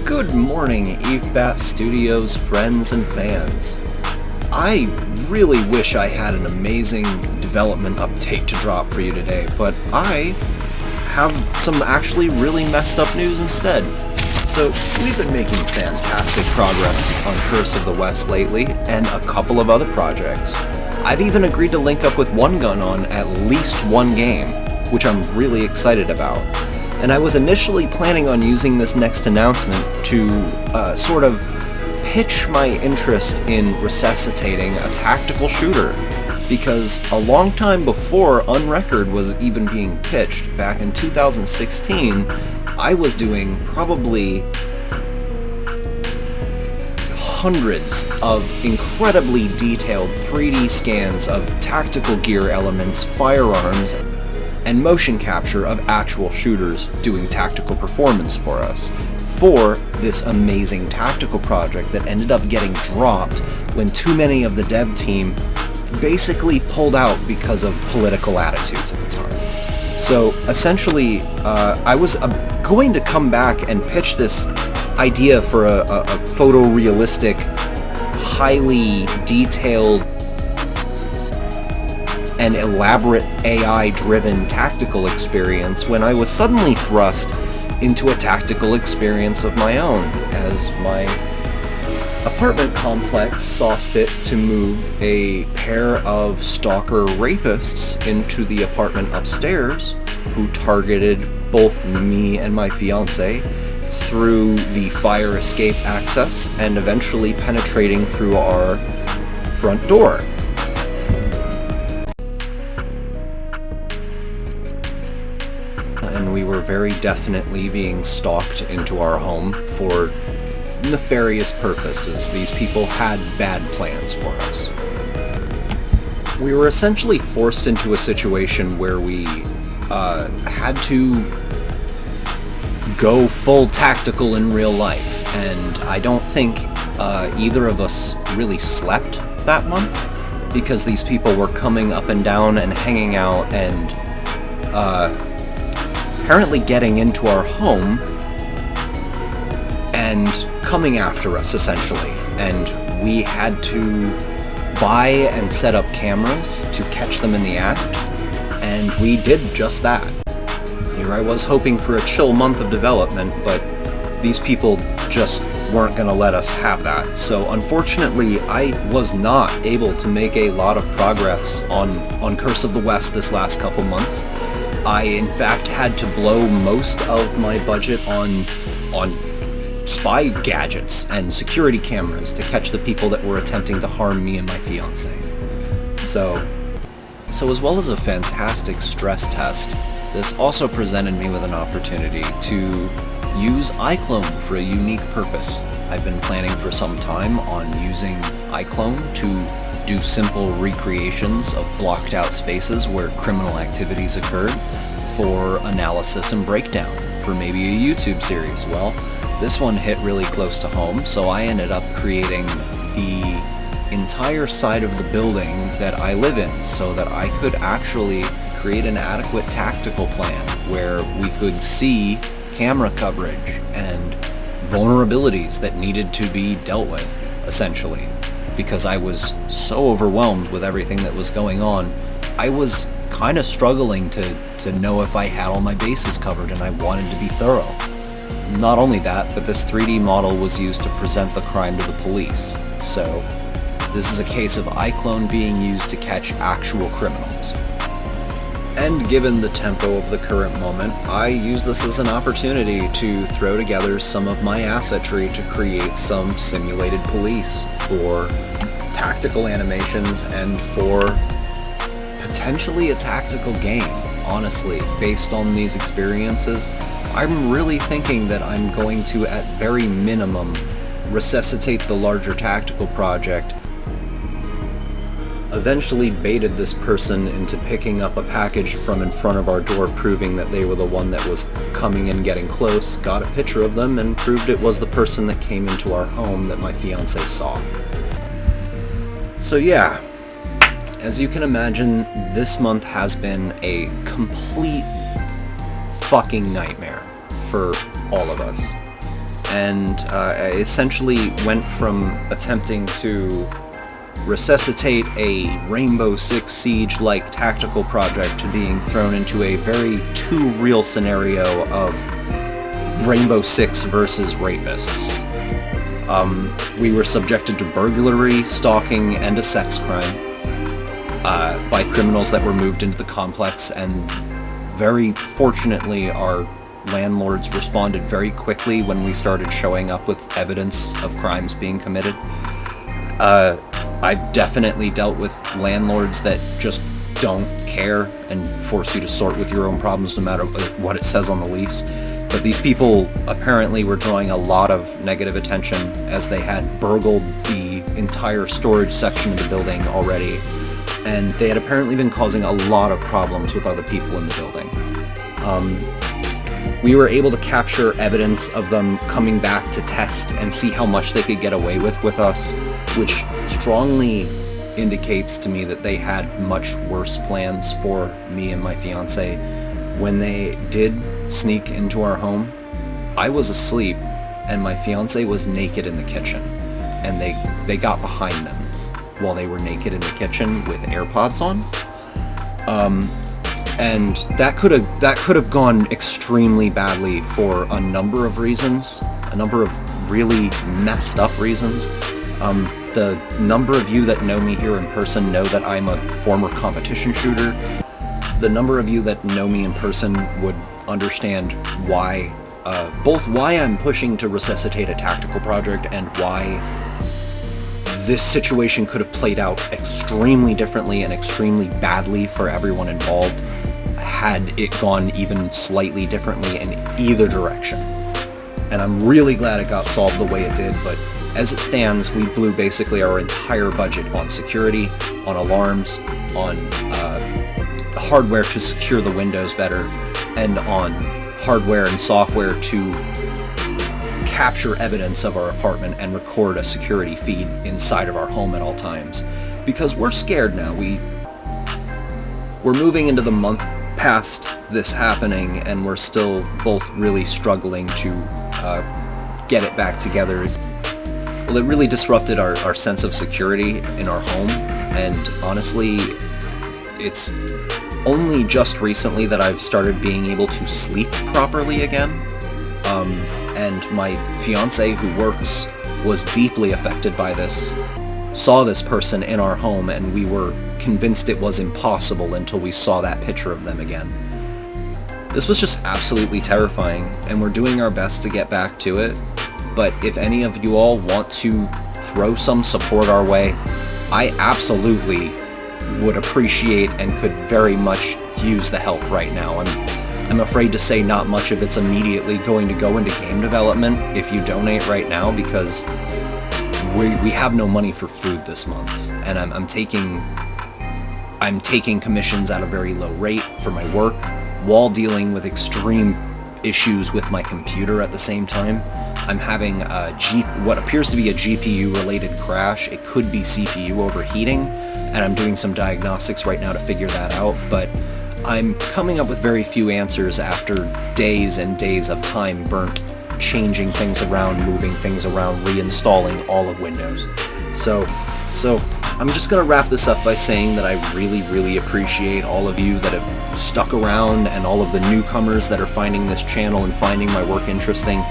Good morning, EveBat Studios friends and fans. I really wish I had an amazing development update to drop for you today, but I have some actually really messed up news instead. So, we've been making fantastic progress on Curse of the West lately, and a couple of other projects. I've even agreed to link up with One Gun on at least one game, which I'm really excited about. And I was initially planning on using this next announcement to sort of pitch my interest in resuscitating a tactical shooter, because a long time before Unrecord was even being pitched, back in 2016, I was doing probably hundreds of incredibly detailed 3D scans of tactical gear elements, firearms, and motion capture of actual shooters doing tactical performance for us, for this amazing tactical project that ended up getting dropped when too many of the dev team basically pulled out because of political attitudes at the time. So essentially, I was going to come back and pitch this idea for a photorealistic, highly detailed and elaborate AI-driven tactical experience when I was suddenly thrust into a tactical experience of my own, as my apartment complex saw fit to move a pair of stalker rapists into the apartment upstairs, who targeted both me and my fiance through the fire escape access and eventually penetrating through our front door. And we were very definitely being stalked into our home for nefarious purposes. These people had bad plans for us. We were essentially forced into a situation where we had to go full tactical in real life, and I don't think either of us really slept that month, because these people were coming up and down and hanging out and apparently getting into our home and coming after us, essentially. And we had to buy and set up cameras to catch them in the act, and we did just that. Here I was hoping for a chill month of development, but these people just weren't going to let us have that. So unfortunately, I was not able to make a lot of progress on Curse of the West this last couple months. I, in fact, had to blow most of my budget on spy gadgets and security cameras to catch the people that were attempting to harm me and my fiance. So as well as a fantastic stress test, this also presented me with an opportunity to use iClone for a unique purpose. I've been planning for some time on using iClone to do simple recreations of blocked out spaces where criminal activities occurred for analysis and breakdown for maybe a YouTube series. Well, this one hit really close to home, so I ended up creating the entire side of the building that I live in so that I could actually create an adequate tactical plan where we could see camera coverage and vulnerabilities that needed to be dealt with, essentially. Because I was so overwhelmed with everything that was going on, I was kind of struggling to know if I had all my bases covered, and I wanted to be thorough. Not only that, but this 3D model was used to present the crime to the police. So this is a case of iClone being used to catch actual criminals. And given the tempo of the current moment, I use this as an opportunity to throw together some of my assetry to create some simulated police for tactical animations and for potentially a tactical game. Honestly, based on these experiences, I'm really thinking that I'm going to, at very minimum, resuscitate the larger tactical project. Eventually baited this person into picking up a package from in front of our door, proving that they were the one that was coming and getting close, got a picture of them, and proved it was the person that came into our home that my fiance saw. So yeah, as you can imagine, this month has been a complete fucking nightmare for all of us. and I essentially went from attempting to resuscitate a Rainbow Six Siege-like tactical project to being thrown into a very too real scenario of Rainbow Six versus rapists. We were subjected to burglary, stalking, and a sex crime by criminals that were moved into the complex, and very fortunately our landlords responded very quickly when we started showing up with evidence of crimes being committed. I've definitely dealt with landlords that just don't care and force you to sort with your own problems no matter what it says on the lease. But these people apparently were drawing a lot of negative attention as they had burgled the entire storage section of the building already, and they had apparently been causing a lot of problems with other people in the building. We were able to capture evidence of them coming back to test and see how much they could get away with us, which strongly indicates to me that they had much worse plans for me and my fiance. When they did sneak into our home, I was asleep and my fiance was naked in the kitchen, and they got behind them while they were naked in the kitchen with AirPods on. And that could have gone extremely badly for a number of reasons, a number of really messed up reasons. The number of you that know me here in person know that I'm a former competition shooter. The number of you that know me in person would understand why, both why I'm pushing to resuscitate a tactical project and why this situation could have played out extremely differently and extremely badly for everyone involved had it gone even slightly differently in either direction. And I'm really glad it got solved the way it did, but as it stands, we blew basically our entire budget on security, on alarms, on hardware to secure the windows better, and on hardware and software to capture evidence of our apartment and record a security feed inside of our home at all times. Because we're scared now. We're moving into the month past this happening, and we're still both really struggling to get it back together. Well, it really disrupted our sense of security in our home, and honestly, it's only just recently that I've started being able to sleep properly again. And my fiance, who works, was deeply affected by this, saw this person in our home, and we were convinced it was impossible until we saw that picture of them again. This was just absolutely terrifying, and we're doing our best to get back to it, but if any of you all want to throw some support our way, I absolutely would appreciate and could very much use the help right now. I'm afraid to say not much of it's immediately going to go into game development if you donate right now, because we have no money for food this month, and I'm taking commissions at a very low rate for my work while dealing with extreme issues with my computer at the same time. I'm having what appears to be a GPU related crash. It could be CPU overheating, and I'm doing some diagnostics right now to figure that out, but I'm coming up with very few answers after days and days of time burnt changing things around, moving things around, reinstalling all of Windows. So I'm just going to wrap this up by saying that I really, really appreciate all of you that have stuck around, and all of the newcomers that are finding this channel and finding my work interesting.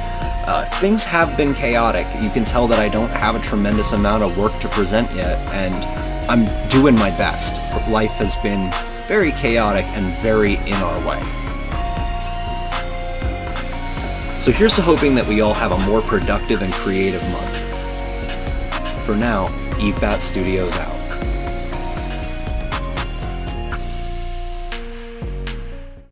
Things have been chaotic. You can tell that I don't have a tremendous amount of work to present yet, and I'm doing my best. But life has been very chaotic and very in our way. So here's to hoping that we all have a more productive and creative month. For now, EveBat Studios out.